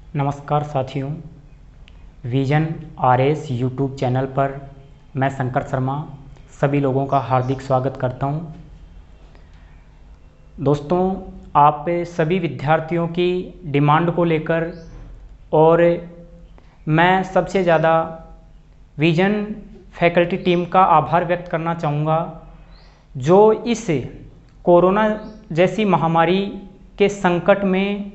नमस्कार साथियों, vision RS YouTube channel पर मैं शंकर शर्मा सभी लोगों का हार्दिक स्वागत करता हूं। दोस्तों, आप सभी विद्यार्थियों की डिमांड को लेकर और मैं सबसे ज़्यादा विजन फैकल्टी टीम का आभार व्यक्त करना चाहूँगा, जो इस कोरोना जैसी महामारी के संकट में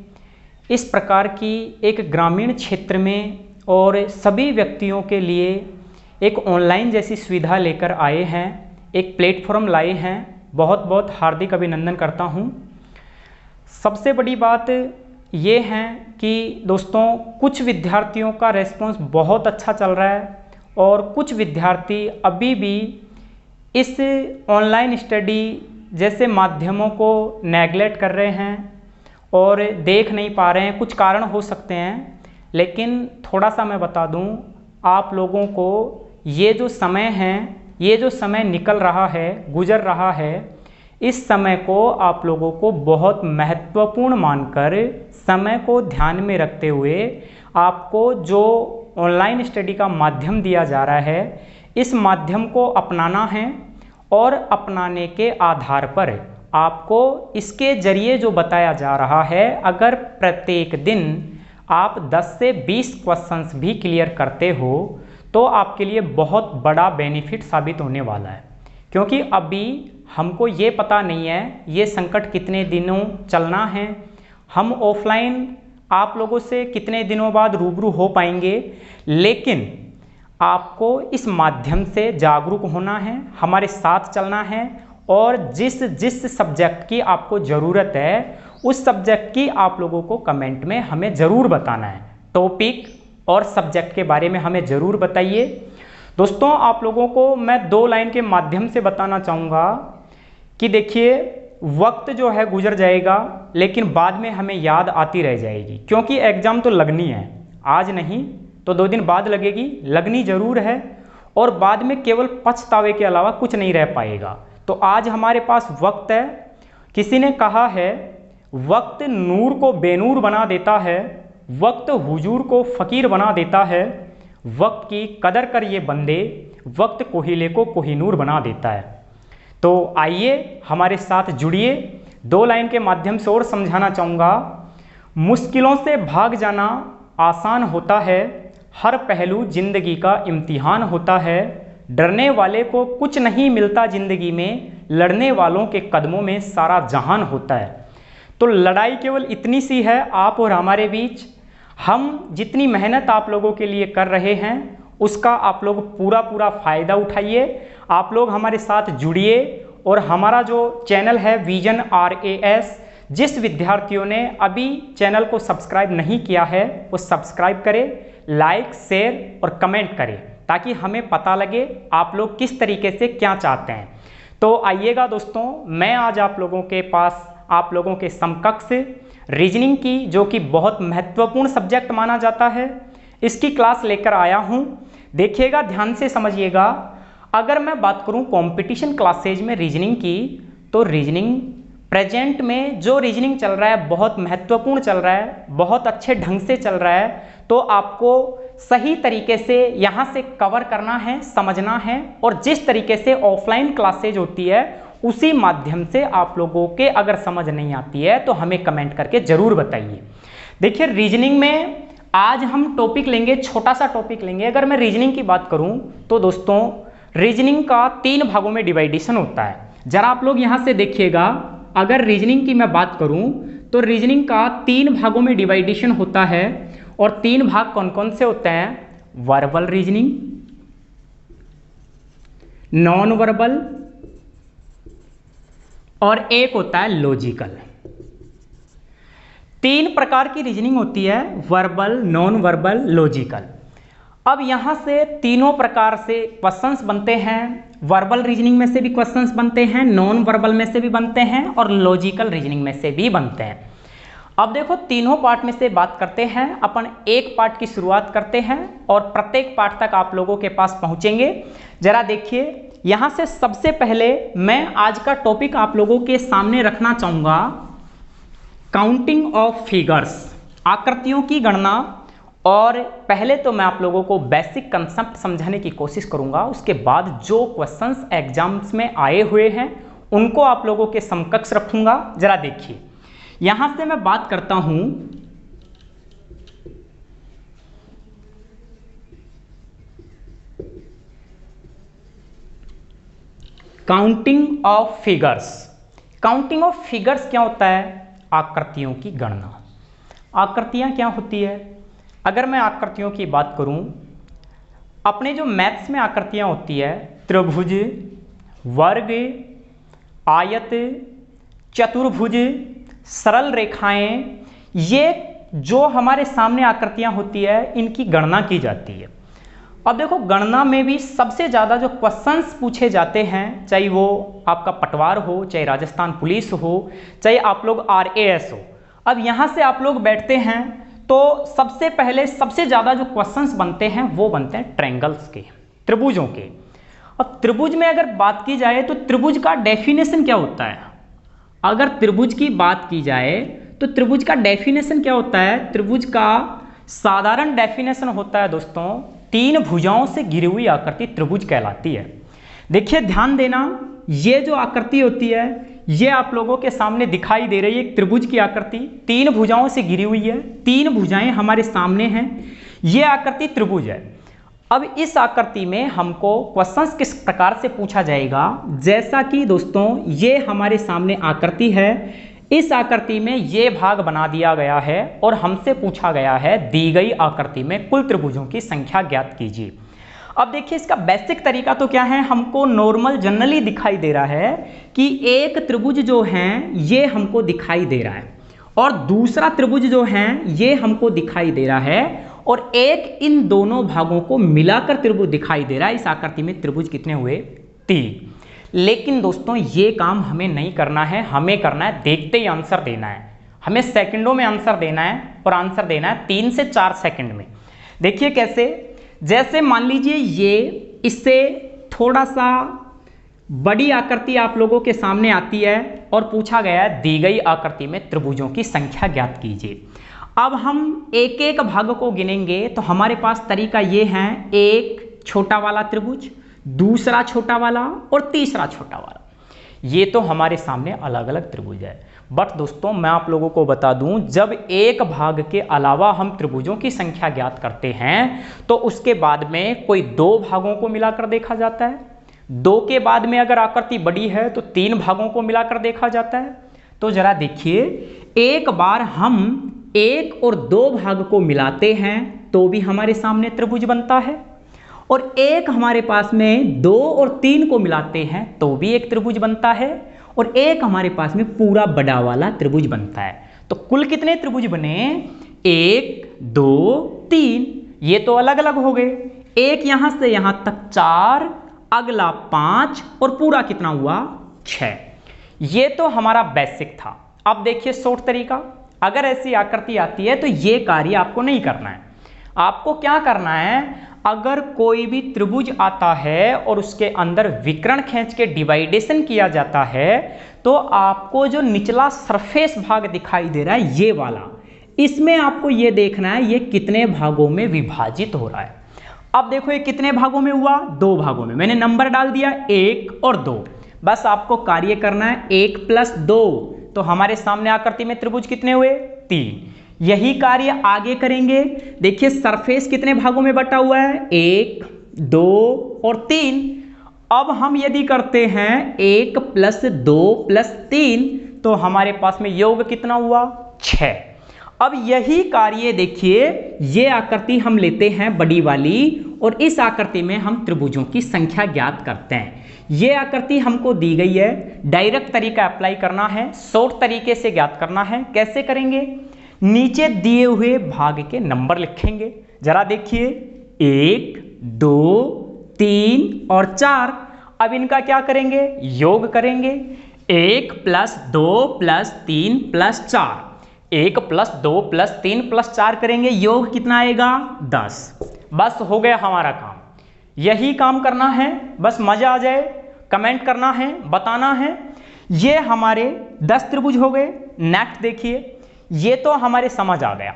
इस प्रकार की एक ग्रामीण क्षेत्र में और सभी व्यक्तियों के लिए एक ऑनलाइन जैसी सुविधा लेकर आए हैं, एक प्लेटफॉर्म लाए हैं। बहुत बहुत हार्दिक अभिनंदन करता हूं। सबसे बड़ी बात ये है कि दोस्तों, कुछ विद्यार्थियों का रेस्पॉन्स बहुत अच्छा चल रहा है और कुछ विद्यार्थी अभी भी इस ऑनलाइन स्टडी जैसे माध्यमों को नेगलेक्ट कर रहे हैं और देख नहीं पा रहे हैं। कुछ कारण हो सकते हैं, लेकिन थोड़ा सा मैं बता दूं आप लोगों को, ये जो समय है, ये जो समय निकल रहा है, गुजर रहा है, इस समय को आप लोगों को बहुत महत्वपूर्ण मानकर, समय को ध्यान में रखते हुए आपको जो ऑनलाइन स्टडी का माध्यम दिया जा रहा है, इस माध्यम को अपनाना है और अपनाने के आधार पर आपको इसके जरिए जो बताया जा रहा है, अगर प्रत्येक दिन आप 10 से 20 क्वेश्चंस भी क्लियर करते हो तो आपके लिए बहुत बड़ा बेनिफिट साबित होने वाला है। क्योंकि अभी हमको ये पता नहीं है ये संकट कितने दिनों चलना है, हम ऑफलाइन आप लोगों से कितने दिनों बाद रूबरू हो पाएंगे, लेकिन आपको इस माध्यम से जागरूक होना है, हमारे साथ चलना है और जिस सब्जेक्ट की आपको ज़रूरत है उस सब्जेक्ट की आप लोगों को कमेंट में हमें ज़रूर बताना है। टॉपिक और सब्जेक्ट के बारे में हमें ज़रूर बताइए। दोस्तों, आप लोगों को मैं 2 लाइन के माध्यम से बताना चाहूँगा कि देखिए, वक्त जो है गुजर जाएगा, लेकिन बाद में हमें याद आती रह जाएगी। क्योंकि एग्ज़ाम तो लगनी है, आज नहीं तो 2 दिन बाद लगेगी, लगनी ज़रूर है और बाद में केवल पछतावे के अलावा कुछ नहीं रह पाएगा। तो आज हमारे पास वक्त है। किसी ने कहा है, वक्त नूर को बेनूर बना देता है, वक्त हुजूर को फ़कीर बना देता है, वक्त की कदर कर ये बंदे, वक्त कोहिले को कोहिनूर बना देता है। तो आइए हमारे साथ जुड़िए। 2 लाइन के माध्यम से और समझाना चाहूँगा। मुश्किलों से भाग जाना आसान होता है, हर पहलू जिंदगी का इम्तिहान होता है, डरने वाले को कुछ नहीं मिलता जिंदगी में, लड़ने वालों के कदमों में सारा जहान होता है। तो लड़ाई केवल इतनी सी है आप और हमारे बीच। हम जितनी मेहनत आप लोगों के लिए कर रहे हैं उसका आप लोग पूरा फ़ायदा उठाइए। आप लोग हमारे साथ जुड़िए और हमारा जो चैनल है विजन आरएएस, जिस विद्यार्थियों ने अभी चैनल को सब्सक्राइब नहीं किया है वो सब्सक्राइब करें, लाइक, शेयर और कमेंट करें, ताकि हमें पता लगे आप लोग किस तरीके से क्या चाहते हैं। तो आइएगा दोस्तों, मैं आज आप लोगों के पास, आप लोगों के समकक्ष रीजनिंग की, जो कि बहुत महत्वपूर्ण सब्जेक्ट माना जाता है, इसकी क्लास लेकर आया हूं। देखिएगा, ध्यान से समझिएगा। अगर मैं बात करूं कंपटीशन क्लासेज में रीजनिंग की, तो रीजनिंग प्रेजेंट में जो रीजनिंग चल रहा है बहुत महत्वपूर्ण चल रहा है, बहुत अच्छे ढंग से चल रहा है। तो आपको सही तरीके से यहाँ से कवर करना है, समझना है, और जिस तरीके से ऑफलाइन क्लासेज होती है उसी माध्यम से आप लोगों के अगर समझ नहीं आती है तो हमें कमेंट करके ज़रूर बताइए। देखिए, रीजनिंग में आज हम टॉपिक लेंगे, छोटा सा टॉपिक लेंगे। अगर मैं रीजनिंग की बात करूं तो दोस्तों, रीजनिंग का 3 भागों में डिवाइडेशन होता है। जरा आप लोग यहाँ से देखिएगा, अगर रीजनिंग की मैं बात करूं तो रीजनिंग का 3 भागों में डिवाइडेशन होता है। और 3 भाग कौन कौन से होते हैं? वर्बल रीजनिंग, नॉन वर्बल और एक होता है लॉजिकल। 3 प्रकार की रीजनिंग होती है, वर्बल, नॉन वर्बल, लॉजिकल। अब यहां से तीनों प्रकार से क्वेश्चंस बनते हैं। वर्बल रीजनिंग में से भी क्वेश्चंस बनते हैं, नॉन वर्बल में से भी बनते हैं और लॉजिकल रीजनिंग में से भी बनते हैं। अब देखो, तीनों पार्ट में से बात करते हैं। अपन एक पार्ट की शुरुआत करते हैं और प्रत्येक पार्ट तक आप लोगों के पास पहुंचेंगे। जरा देखिए, यहां से सबसे पहले मैं आज का टॉपिक आप लोगों के सामने रखना चाहूंगा, काउंटिंग ऑफ फिगर्स। आकृतियों की गणना, और पहले तो मैं आप लोगों को बेसिक कंसेप्ट समझाने की कोशिश करूंगा, उसके बाद जो क्वेश्चंस एग्जाम्स में आए हुए हैं उनको आप लोगों के समकक्ष रखूंगा। जरा देखिए, यहां से मैं बात करता हूं counting of figures. Counting of figures क्या होता है? आकृतियों की गणना। आकृतियां क्या होती है? अगर मैं आकृतियों की बात करूं, अपने जो मैथ्स में आकृतियां होती है, त्रिभुज, वर्ग, आयत, चतुर्भुज, सरल रेखाएं, ये जो हमारे सामने आकृतियां होती है इनकी गणना की जाती है। अब देखो, गणना में भी सबसे ज़्यादा जो क्वेश्चंस पूछे जाते हैं, चाहे वो आपका पटवार हो, चाहे राजस्थान पुलिस हो, चाहे आप लोग RAS हो, अब यहाँ से आप लोग बैठते हैं तो सबसे पहले सबसे ज़्यादा जो क्वेश्चंस बनते हैं वो बनते हैं ट्रायंगल्स के, त्रिभुजों के। अब त्रिभुज में अगर बात की जाए तो त्रिभुज का डेफिनेशन क्या होता है? अगर त्रिभुज की बात की जाए तो त्रिभुज का डेफिनेशन क्या होता है? त्रिभुज का साधारण डेफिनेशन होता है दोस्तों, 3 भुजाओं से घिरी हुई आकृति त्रिभुज कहलाती है। देखिए ध्यान देना, ये जो आकृति होती है ये आप लोगों के सामने दिखाई दे रही है, एक त्रिभुज की आकृति 3 भुजाओं से घिरी हुई है, 3 भुजाएं हमारे सामने हैं, ये आकृति त्रिभुज है। अब इस आकृति में हमको क्वेश्चंस किस प्रकार से पूछा जाएगा, जैसा कि दोस्तों ये हमारे सामने आकृति है, इस आकृति में ये भाग बना दिया गया है और हमसे पूछा गया है दी गई आकृति में कुल त्रिभुजों की संख्या ज्ञात कीजिए। अब देखिए, इसका बेसिक तरीका तो क्या है, हमको नॉर्मल जनरली दिखाई दे रहा है कि एक त्रिभुज जो है ये हमको दिखाई दे रहा है और दूसरा त्रिभुज जो है ये हमको दिखाई दे रहा है, और एक इन दोनों भागों को मिलाकर त्रिभुज दिखाई दे रहा है। इस आकृति में त्रिभुज कितने हुए? 3। लेकिन दोस्तों ये काम हमें नहीं करना है, हमें करना है देखते ही आंसर देना है। हमें सेकंडों में आंसर देना है और आंसर देना है 3 से 4 सेकंड में। देखिए कैसे, जैसे मान लीजिए ये इससे थोड़ा सा बड़ी आकृति आप लोगों के सामने आती है और पूछा गया है दी गई आकृति में त्रिभुजों की संख्या ज्ञात कीजिए। अब हम एक एक भाग को गिनेंगे तो हमारे पास तरीका ये है, एक छोटा वाला त्रिभुज, दूसरा छोटा वाला और तीसरा छोटा वाला। ये तो हमारे सामने अलग अलग त्रिभुज है। बट दोस्तों मैं आप लोगों को बता दूं, जब एक भाग के अलावा हम त्रिभुजों की संख्या ज्ञात करते हैं तो उसके बाद में कोई 2 भागों को मिलाकर देखा जाता है। 2 के बाद में अगर आकृति बड़ी है तो 3 भागों को मिलाकर देखा जाता है। तो जरा देखिए, एक बार हम 1 और 2 भाग को मिलाते हैं तो भी हमारे सामने त्रिभुज बनता है, और एक हमारे पास में 2 और 3 को मिलाते हैं तो भी एक त्रिभुज बनता है, और एक हमारे पास में पूरा बड़ा वाला त्रिभुज बनता है। तो कुल कितने त्रिभुज बने? 1, 2, 3। ये तो अलग अलग हो गए, एक यहां से यहां तक 4, अगला 5 और पूरा कितना हुआ? 6। ये तो हमारा बेसिक था। अब देखिए शॉर्ट तरीका, अगर ऐसी आकृति आती है तो ये कार्य आपको नहीं करना है। आपको क्या करना है, अगर कोई भी त्रिभुज आता है और उसके अंदर विकर्ण खींच के डिवाइडेशन किया जाता है तो आपको जो निचला सरफेस भाग दिखाई दे रहा है ये वाला, इसमें आपको ये देखना है ये कितने भागों में विभाजित हो रहा है। अब देखो ये कितने भागों में हुआ? 2 भागों में। मैंने नंबर डाल दिया 1 और 2। बस आपको कार्य करना है 1 + 2, तो हमारे सामने आकृति में त्रिभुज कितने हुए? 3। यही कार्य आगे करेंगे। देखिए सरफेस कितने भागों में बटा हुआ है? 1, 2 और 3। अब हम यदि करते हैं 1 + 2 + 3 तो हमारे पास में योग कितना हुआ? 6। अब यही कार्य देखिए, ये आकृति हम लेते हैं बड़ी वाली और इस आकृति में हम त्रिभुजों की संख्या ज्ञात करते हैं। ये आकृति हमको दी गई है, डायरेक्ट तरीका अप्लाई करना है, शॉर्ट तरीके से ज्ञात करना है। कैसे करेंगे? नीचे दिए हुए भाग के नंबर लिखेंगे। जरा देखिए 1, 2, 3 और 4। अब इनका क्या करेंगे? योग करेंगे। 1 + 2 + 3 + 4, 1 + 2 + 3 + 4 करेंगे, योग कितना आएगा? 10। बस हो गया हमारा काम। यही काम करना है, बस मजा आ जाए, कमेंट करना है, बताना है। ये हमारे 10 त्रिभुज हो गए। नेक्स्ट देखिए, ये तो हमारे समझ आ गया।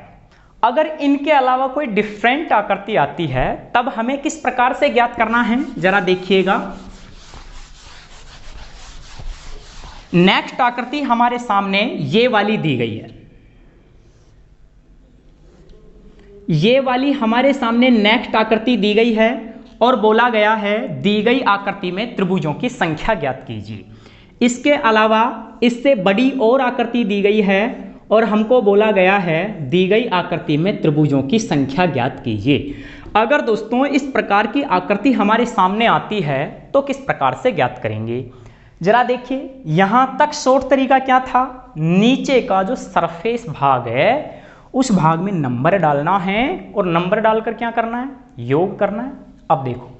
अगर इनके अलावा कोई डिफरेंट आकृति आती है तब हमें किस प्रकार से ज्ञात करना है, जरा देखिएगा। नेक्स्ट आकृति हमारे सामने ये वाली दी गई है, ये वाली हमारे सामने नेक्स्ट आकृति दी गई है और बोला गया है दी गई आकृति में त्रिभुजों की संख्या ज्ञात कीजिए। इसके अलावा इससे बड़ी और आकृति दी गई है और हमको बोला गया है दी गई आकृति में त्रिभुजों की संख्या ज्ञात कीजिए। अगर दोस्तों इस प्रकार की आकृति हमारे सामने आती है तो किस प्रकार से ज्ञात करेंगे, जरा देखिए। यहां तक शॉर्ट तरीका क्या था, नीचे का जो सरफेस भाग है उस भाग में नंबर डालना है और नंबर डालकर क्या करना है, योग करना है। अब देखो,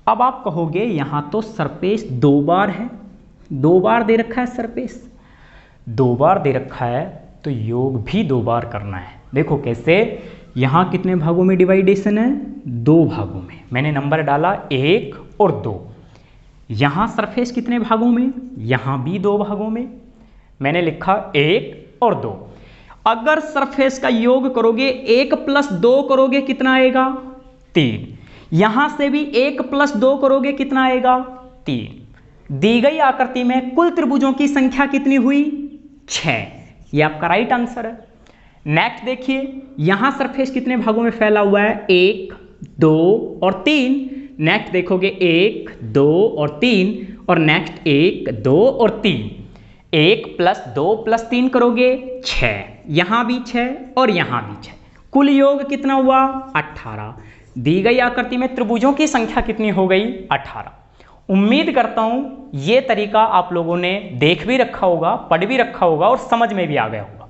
अब आप कहोगे यहां तो सरफेस 2 बार है, 2 बार दे रखा है सरफेस, 2 बार दे रखा है तो योग भी 2 बार करना है। देखो कैसे, यहां कितने भागों में डिवाइडेशन है, 2 भागों में। मैंने नंबर डाला 1 और 2। यहां सरफेस कितने भागों में, यहां भी 2 भागों में। मैंने लिखा 1 और 2। अगर सरफेस का योग करोगे 1 + 2 करोगे कितना आएगा, 3। यहां से भी 1 + 2 करोगे कितना आएगा, 3। दी गई आकृति में कुल त्रिभुजों की संख्या कितनी हुई, 6। ये आपका राइट आंसर है। नेक्स्ट देखिए, यहां सरफेस कितने भागों में फैला हुआ है, 1, 2 और 3। नेक्स्ट देखोगे 1, 2 और 3 और नेक्स्ट 1, 2 और 3। 1 + 2 + 3 करोगे 6, यहां भी 6 और यहां भी 6। कुल योग कितना हुआ, 18। दी गई आकृति में त्रिभुजों की संख्या कितनी हो गई, 18। उम्मीद करता हूं ये तरीका आप लोगों ने देख भी रखा होगा, पढ़ भी रखा होगा और समझ में भी आ गया होगा।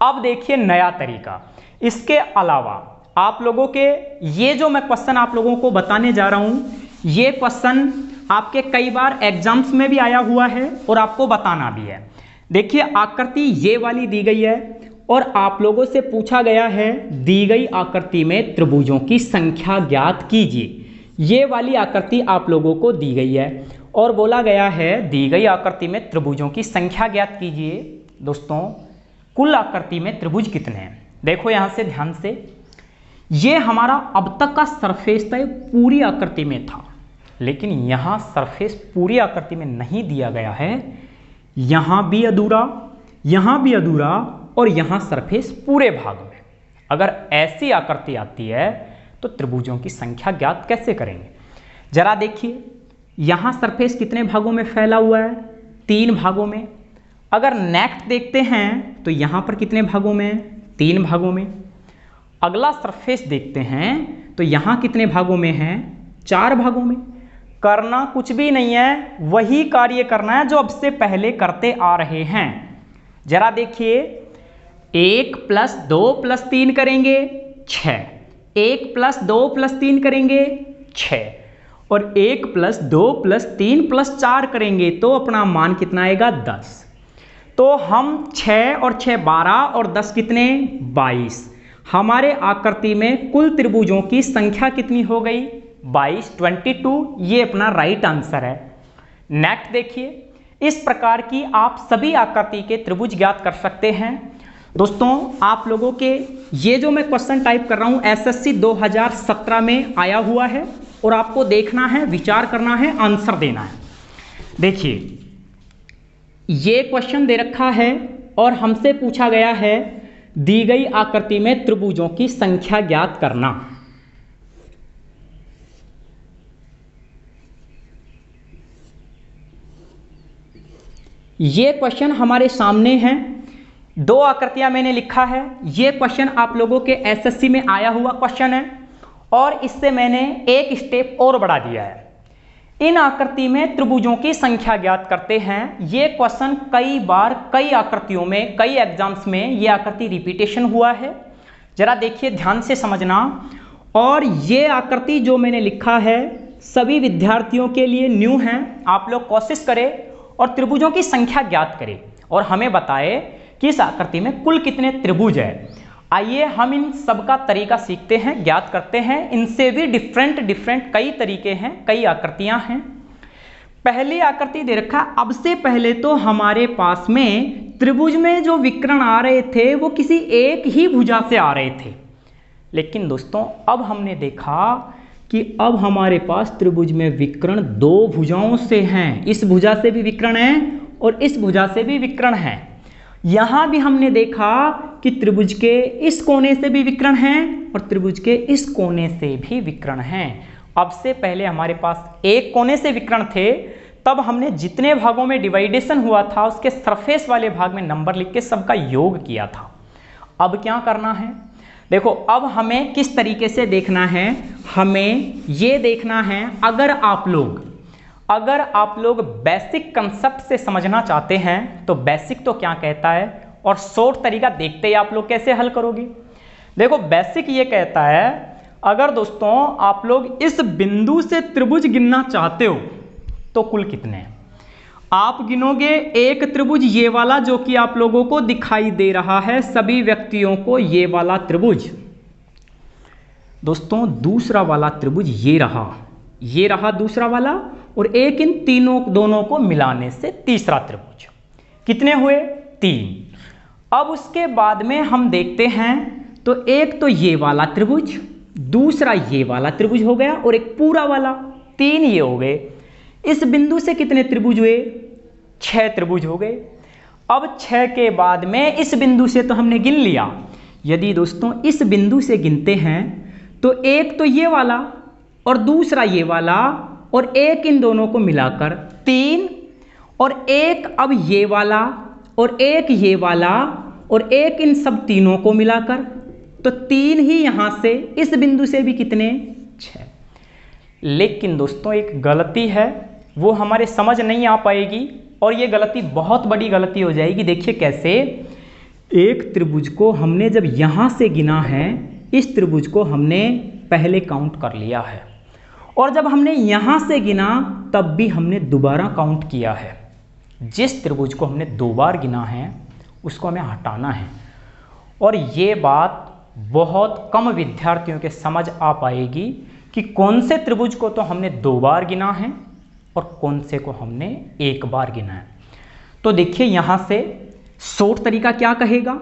अब देखिए नया तरीका। इसके अलावा आप लोगों के ये जो मैं क्वेश्चन आप लोगों को बताने जा रहा हूं, ये क्वेश्चन आपके कई बार एग्जाम्स में भी आया हुआ है और आपको बताना भी है। देखिए आकृति ये वाली दी गई है और आप लोगों से पूछा गया है दी गई आकृति में त्रिभुजों की संख्या ज्ञात कीजिए। ये वाली आकृति आप लोगों को दी गई है और बोला गया है दी गई आकृति में त्रिभुजों की संख्या ज्ञात कीजिए। दोस्तों कुल आकृति में त्रिभुज कितने हैं, देखो यहां से ध्यान से। ये हमारा अब तक का सरफेस था, ये पूरी आकृति में था, लेकिन यहां सरफेस पूरी आकृति में नहीं दिया गया है। यहां भी अधूरा, यहां भी अधूरा और यहां सरफेस पूरे भाग में। अगर ऐसी आकृति आती है तो त्रिभुजों की संख्या ज्ञात कैसे करेंगे, जरा देखिए। यहां सरफेस कितने भागों में फैला हुआ है, 3 भागों में। अगर नेक्स्ट देखते हैं तो यहां पर कितने भागों में, 3 भागों में। अगला सरफेस देखते हैं तो यहां कितने भागों में है, 4 भागों में। करना कुछ भी नहीं है, वही कार्य करना है जो अब से पहले करते आ रहे हैं। जरा देखिए, 1 + 2 + 3 करेंगे 6, 1 + 2 + 3 करेंगे 6 और 1 + 2 + 3 + 4 करेंगे तो अपना मान कितना आएगा, 10। तो हम 6 और 6 12 और 10 कितने, 22। हमारे आकृति में कुल त्रिभुजों की संख्या कितनी हो गई, 22, 22। ये अपना राइट आंसर है। नेक्स्ट देखिए, इस प्रकार की आप सभी आकृति के त्रिभुज ज्ञात कर सकते हैं। दोस्तों आप लोगों के ये जो मैं क्वेश्चन टाइप कर रहा हूं एसएससी 2017 में आया हुआ है और आपको देखना है, विचार करना है, आंसर देना है। देखिए ये क्वेश्चन दे रखा है और हमसे पूछा गया है दी गई आकृति में त्रिभुजों की संख्या ज्ञात करना। ये क्वेश्चन हमारे सामने है, 2 आकृतियां मैंने लिखा है। ये क्वेश्चन आप लोगों के एसएससी में आया हुआ क्वेश्चन है और इससे मैंने एक स्टेप और बढ़ा दिया है। इन आकृति में त्रिभुजों की संख्या ज्ञात करते हैं। ये क्वेश्चन कई बार कई आकृतियों में, कई एग्जाम्स में ये आकृति रिपीटेशन हुआ है। जरा देखिए ध्यान से समझना। और ये आकृति जो मैंने लिखा है सभी विद्यार्थियों के लिए न्यू है। आप लोग कोशिश करें और त्रिभुजों की संख्या ज्ञात करें और हमें बताएं कि इस आकृति में कुल कितने त्रिभुज है। आइए हम इन सब का तरीका सीखते हैं, ज्ञात करते हैं। इनसे भी डिफरेंट कई तरीके हैं, कई आकृतियां हैं। पहली आकृति दे रखा, अब से पहले तो हमारे पास में त्रिभुज में जो विकर्ण आ रहे थे वो किसी एक ही भुजा से आ रहे थे। लेकिन दोस्तों अब हमने देखा कि अब हमारे पास त्रिभुज में विकर्ण दो भुजाओं से हैं। इस भुजा से भी विकर्ण है और इस भुजा से भी विकर्ण है। यहां भी हमने देखा कि त्रिभुज के इस कोने से भी विकर्ण हैं और त्रिभुज के इस कोने से भी विकर्ण हैं। अब से पहले हमारे पास एक कोने से विकर्ण थे, तब हमने जितने भागों में डिवाइडेशन हुआ था उसके सरफेस वाले भाग में नंबर लिख के सबका योग किया था। अब क्या करना है, देखो अब हमें किस तरीके से देखना है, हमें ये देखना है अगर आप लोग बेसिक कंसेप्ट से समझना चाहते हैं तो बेसिक तो क्या कहता है और शॉर्ट तरीका देखते ही आप लोग कैसे हल करोगे। देखो बेसिक ये कहता है, अगर दोस्तों आप लोग इस बिंदु से त्रिभुज गिनना चाहते हो तो कुल कितने हैं आप गिनोगे। एक त्रिभुज ये वाला जो कि आप लोगों को दिखाई दे रहा है सभी व्यक्तियों को, ये वाला त्रिभुज। दोस्तों दूसरा वाला त्रिभुज ये रहा दूसरा वाला, और एक इन दोनों को मिलाने से तीसरा त्रिभुज। कितने हुए? 3। अब उसके बाद में हम देखते हैं तो एक तो ये वाला त्रिभुज, दूसरा ये वाला त्रिभुज हो गया और एक पूरा वाला, 3 ये हो गए। इस बिंदु से कितने त्रिभुज हुए? 6 त्रिभुज हो गए। अब 6 के बाद में इस बिंदु से तो हमने गिन लिया। यदि दोस्तों इस बिंदु से गिनते हैं तो एक तो ये वाला और दूसरा ये वाला और एक इन दोनों को मिलाकर 3, और एक अब ये वाला और एक ये वाला और एक इन सब तीनों को मिलाकर, तो 3 ही यहां से, इस बिंदु से भी कितने? 6। लेकिन दोस्तों एक गलती है, वो हमारे समझ नहीं आ पाएगी और ये गलती बहुत बड़ी गलती हो जाएगी। देखिए कैसे, एक त्रिभुज को हमने जब यहां से गिना है, इस त्रिभुज को हमने पहले काउंट कर लिया है, और जब हमने यहां से गिना तब भी हमने दोबारा काउंट किया है। जिस त्रिभुज को हमने 2 बार गिना है उसको हमें हटाना है, और ये बात बहुत कम विद्यार्थियों के समझ आ पाएगी कि कौन से त्रिभुज को तो हमने 2 बार गिना है और कौन से को हमने 1 बार गिना है। तो देखिए यहां से शॉर्ट तरीका क्या कहेगा,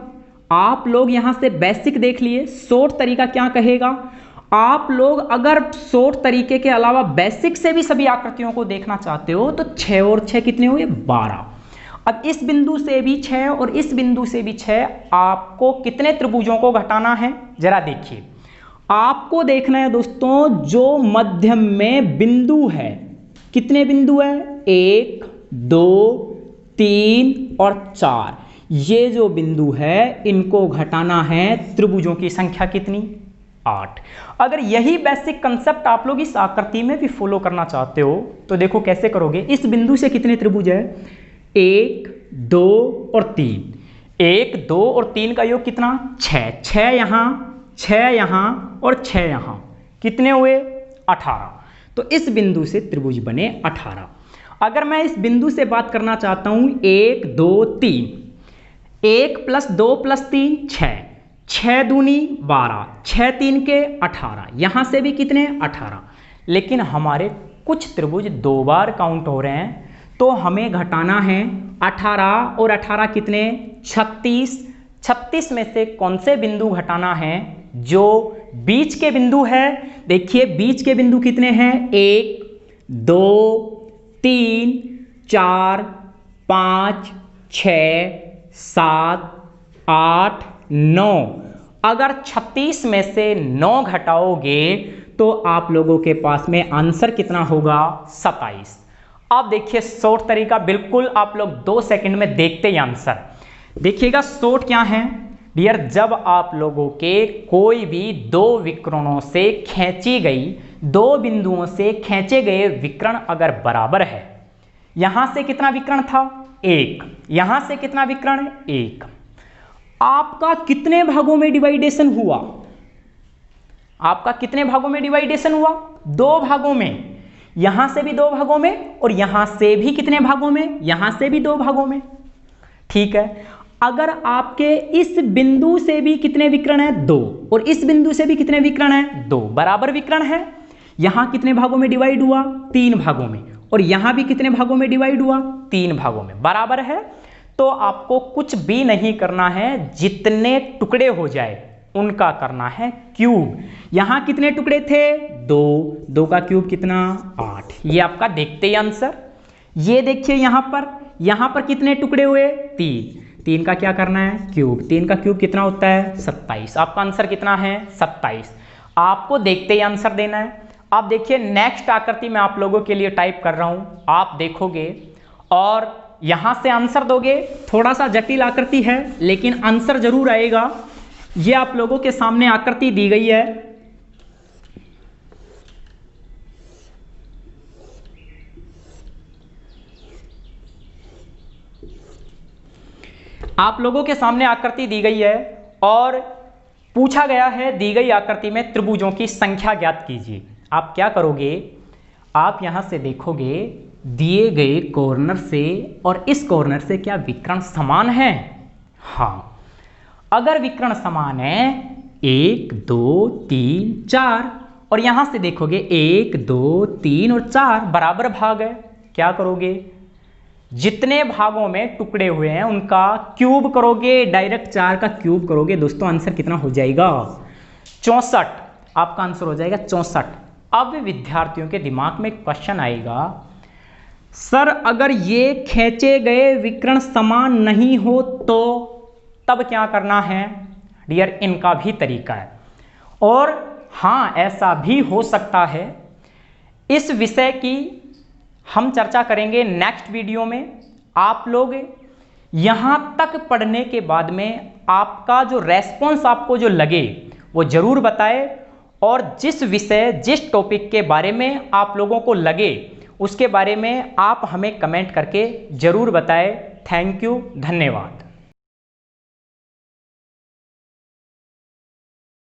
आप लोग यहां से बेसिक देख लिए, शॉर्ट तरीका क्या कहेगा। आप लोग अगर शॉर्ट तरीके के अलावा बेसिक से भी सभी आकृतियों को देखना चाहते हो तो 6 और 6 कितने हुए? 12। अब इस बिंदु से भी 6 और इस बिंदु से भी 6, आपको कितने त्रिभुजों को घटाना है जरा देखिए। आपको देखना है दोस्तों जो मध्य में बिंदु है, कितने बिंदु है? 1, 2, 3 और 4। ये जो बिंदु है इनको घटाना है। त्रिभुजों की संख्या कितनी? 8। अगर यही बेसिक कंसेप्ट आप लोग इस आकृति में भी फॉलो करना चाहते हो तो देखो कैसे करोगे। इस बिंदु से कितने त्रिभुज है? 1, 2 और 3। 1, 2 और 3 का योग कितना? 6। 6 यहां, 6 यहां और 6 यहां, कितने हुए? 18। तो इस बिंदु से त्रिभुज बने 18। अगर मैं इस बिंदु से बात करना चाहता हूं 1, 2, 3, 1 + 2 + 3 6, 6 दूनी 12, 6 3 के 18, यहां से भी कितने? 18। लेकिन हमारे कुछ त्रिभुज 2 बार काउंट हो रहे हैं तो हमें घटाना है 18 और 18 कितने? 36। 36 में से कौन से बिंदु घटाना है? जो बीच के बिंदु है। देखिए बीच के बिंदु कितने हैं? 1, 2, 3, 4, 5, 6, 7, 8, 9। अगर 36 में से 9 घटाओगे तो आप लोगों के पास में आंसर कितना होगा? 27। अब देखिए शॉर्ट तरीका, बिल्कुल आप लोग 2 सेकंड में देखते ही आंसर देखिएगा। शॉर्ट क्या है डियर, जब आप लोगों के कोई भी 2 विकर्णों से खींची गई, 2 बिंदुओं से खींचे गए विकर्ण अगर बराबर है, यहां से कितना विकर्ण था? 1, यहां से कितना विकर्ण है? 1। आपका कितने भागों में डिवाइडेशन हुआ? आपका कितने भागों में डिवाइडेशन हुआ? 2 भागों में। यहां से भी 2 भागों में और यहां से भी कितने भागों में? यहां से भी 2 भागों में। ठीक है, अगर आपके इस बिंदु से भी कितने विकर्ण है? 2, और इस बिंदु से भी कितने विकर्ण है? 2, बराबर विकर्ण है। यहां कितने भागों में डिवाइड हुआ? 3 भागों में। और यहां भी कितने भागों में डिवाइड हुआ? 3 भागों में, बराबर है। तो आपको कुछ भी नहीं करना है, जितने टुकड़े हो जाए उनका करना है क्यूब। यहां कितने टुकड़े थे? 2, 2 का क्यूब कितना? 8। ये आपका देखते ही आंसर। ये देखिए यहां पर कितने टुकड़े हुए? 3, 3 का क्या करना है? क्यूब। 3 का क्यूब कितना होता है? 27। आपका आंसर कितना है? 27। आपको देखते ही आंसर देना है। अब देखिए नेक्स्ट आकृति मैं आप लोगों के लिए टाइप कर रहा हूं, आप देखोगे और यहां से आंसर दोगे। थोड़ा सा जटिल आकृति है लेकिन आंसर जरूर आएगा। ये आप लोगों के सामने आकृति दी गई है। आप लोगों के सामने आकृति दी गई है और पूछा गया है दी गई आकृति में त्रिभुजों की संख्या ज्ञात कीजिए। आप क्या करोगे? आप यहां से देखोगे दिए गए कॉर्नर से और इस कॉर्नर से क्या विकर्ण समान है? हाँ, अगर विकर्ण समान है 1, 2, 3, 4 और यहां से देखोगे 1, 2, 3 और 4 बराबर भाग है, क्या करोगे? जितने भागों में टुकड़े हुए हैं उनका क्यूब करोगे, डायरेक्ट 4 का क्यूब करोगे। दोस्तों आंसर कितना हो जाएगा? 64। आपका आंसर हो जाएगा 64। अब विद्यार्थियों के दिमाग में क्वेश्चन आएगा, सर अगर ये खींचे गए विकर्ण समान नहीं हो तो तब क्या करना है? डियर, इनका भी तरीका है और हाँ ऐसा भी हो सकता है। इस विषय की हम चर्चा करेंगे नेक्स्ट वीडियो में। आप लोग यहां तक पढ़ने के बाद में आपका जो रेस्पॉन्स आपको जो लगे वो जरूर बताएं और जिस विषय जिस टॉपिक के बारे में आप लोगों को लगे उसके बारे में आप हमें कमेंट करके जरूर बताएं। थैंक यू, धन्यवाद।